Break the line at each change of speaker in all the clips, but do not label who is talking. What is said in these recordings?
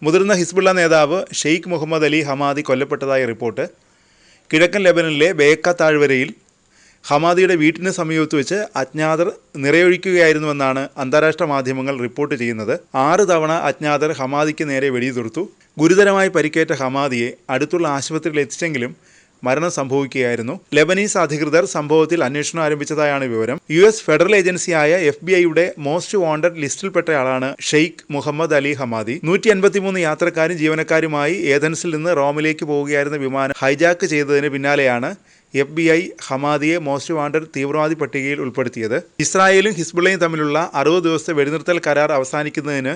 മുതിർന്ന ഹിസ്ബുള്ള നേതാവ് Sheikh Mohammed Ali ഹമാദി കൊല്ലപ്പെട്ടതായി റിപ്പോർട്ട്. കിഴക്കൻ ലെബനനിലെ ബേക്ക താഴ്വരയിൽ ഹമാദിയുടെ വീട്ടിന് സമീപത്ത് വെച്ച് അജ്ഞാതർ നിറയൊഴിക്കുകയായിരുന്നുവെന്നാണ് അന്താരാഷ്ട്ര മാധ്യമങ്ങൾ റിപ്പോർട്ട് ചെയ്യുന്നത്. 6 തവണ അജ്ഞാതർ ഹമാദിക്ക് നേരെ വെടിയുതിർത്തു. ഗുരുതരമായി പരിക്കേറ്റ ഹമാദിയെ അടുത്തുള്ള ആശുപത്രിയിൽ എത്തിച്ചെങ്കിലും മരണം സംഭവിക്കുകയായിരുന്നു. ലെബനീസ് അധികൃതർ സംഭവത്തിൽ അന്വേഷണം ആരംഭിച്ചതായാണ് വിവരം. US ഫെഡറൽ ഏജൻസിയായ FBI മോസ്റ്റ് വാണ്ടഡ് ലിസ്റ്റിൽപ്പെട്ടയാളാണ് ഷെയ്ഖ് മുഹമ്മദ് അലി ഹമാദി. 183 യാത്രക്കാരും ജീവനക്കാരുമായി ഏഥൻസിൽ നിന്ന് റോമിലേക്ക് പോവുകയായിരുന്ന വിമാനം ഹൈജാക്ക് ചെയ്തതിന് പിന്നാലെയാണ് FBI ഹമാദിയെ മോസ്റ്റ് വാണ്ടഡ് തീവ്രവാദി പട്ടികയിൽ ഉൾപ്പെടുത്തിയത്. ഇസ്രായേലും ഹിസ്ബുള്ളയും തമ്മിലുള്ള 60 ദിവസത്തെ വെടിനിർത്തൽ കരാർ അവസാനിക്കുന്നതിന്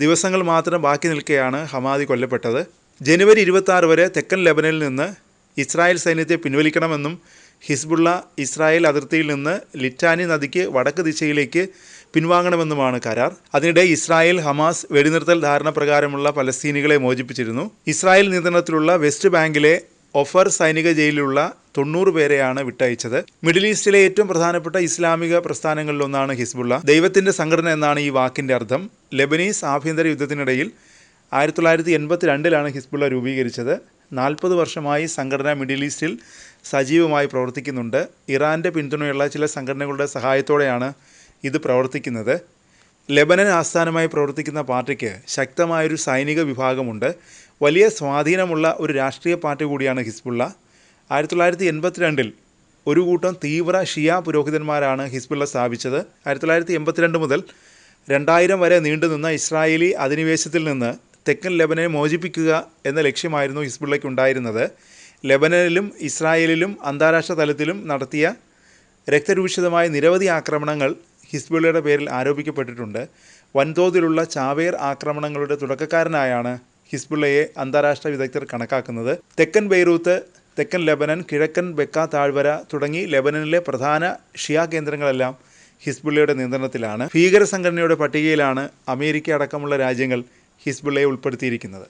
ദിവസങ്ങൾ മാത്രം ബാക്കി നിൽക്കെയാണ് ഹമാദി കൊല്ലപ്പെട്ടത്. ജനുവരി 26 വരെ തെക്കൻ ലെബനനിൽ നിന്ന് ഇസ്രായേൽ സൈന്യത്തെ പിൻവലിക്കണമെന്നും ഹിസ്ബുള്ള ഇസ്രായേൽ അതിർത്തിയിൽ നിന്ന് ലിറ്റാനി നദിക്ക് വടക്ക് ദിശയിലേക്ക് പിൻവാങ്ങണമെന്നുമാണ് കരാർ. അതിനിടെ ഇസ്രായേൽ ഹമാസ് വെടിനിർത്തൽ ധാരണ പ്രകാരമുള്ള പലസ്തീനികളെ മോചിപ്പിച്ചിരുന്നു. ഇസ്രായേൽ നിയന്ത്രണത്തിലുള്ള വെസ്റ്റ് ബാങ്കിലെ ഒഫർ സൈനിക ജയിലിലുള്ള 90 പേരെയാണ് വിട്ടയച്ചത്. മിഡിൽ ഈസ്റ്റിലെ ഏറ്റവും പ്രധാനപ്പെട്ട ഇസ്ലാമിക പ്രസ്ഥാനങ്ങളിലൊന്നാണ് ഹിസ്ബുള്ള. ദൈവത്തിൻ്റെ സംഘടന എന്നാണ് ഈ വാക്കിൻ്റെ അർത്ഥം. ലെബനീസ് ആഭ്യന്തര യുദ്ധത്തിനിടയിൽ 1982 ഹിസ്ബുള്ള രൂപീകരിച്ചത്. 40 വർഷമായി സംഘടന മിഡിൽ ഈസ്റ്റിൽ സജീവമായി പ്രവർത്തിക്കുന്നുണ്ട്. ഇറാൻ്റെ പിന്തുണയുള്ള ചില സംഘടനകളുടെ സഹായത്തോടെയാണ് ഇത് പ്രവർത്തിക്കുന്നത്. ലെബനൻ ആസ്ഥാനമായി പ്രവർത്തിക്കുന്ന പാർട്ടിക്ക് ശക്തമായൊരു സൈനിക വിഭാഗമുണ്ട്. വലിയ സ്വാധീനമുള്ള ഒരു രാഷ്ട്രീയ പാർട്ടി കൂടിയാണ് ഹിസ്ബുള്ള. 1982 ഒരു കൂട്ടം തീവ്ര ഷിയ പുരോഹിതന്മാരാണ് ഹിസ്ബുള്ള സ്ഥാപിച്ചത്. 1982 മുതൽ 2000 വരെ നീണ്ടുനിന്ന ഇസ്രായേലി അധിനിവേശത്തിൽ നിന്ന് തെക്കൻ ലെബനനെ മോചിപ്പിക്കുക എന്ന ലക്ഷ്യമായിരുന്നു ഹിസ്ബുള്ളയ്ക്കുണ്ടായിരുന്നത്. ലെബനനിലും ഇസ്രായേലിലും അന്താരാഷ്ട്ര തലത്തിലും നടത്തിയ രക്തരൂക്ഷിതമായ നിരവധി ആക്രമണങ്ങൾ ഹിസ്ബുള്ളയുടെ പേരിൽ ആരോപിക്കപ്പെട്ടിട്ടുണ്ട്. വൻതോതിലുള്ള ചാവേർ ആക്രമണങ്ങളുടെ തുടക്കക്കാരനായാണ് ഹിസ്ബുള്ളയെ അന്താരാഷ്ട്ര വിദഗ്ധർ കണക്കാക്കുന്നത്. തെക്കൻ ബെയ്റൂത്ത്, തെക്കൻ ലെബനൻ, കിഴക്കൻ ബെക്ക താഴ്വര തുടങ്ങി ലെബനനിലെ പ്രധാന ഷിയ കേന്ദ്രങ്ങളെല്ലാം ഹിസ്ബുള്ളയുടെ നിയന്ത്രണത്തിലാണ്. ഭീകര സംഘടനയുടെ പട്ടികയിലാണ് അമേരിക്ക അടക്കമുള്ള രാജ്യങ്ങൾ ഹിസ്ബുള്ളയെ ഉൾപ്പെടുത്തിയിരിക്കുന്നത്.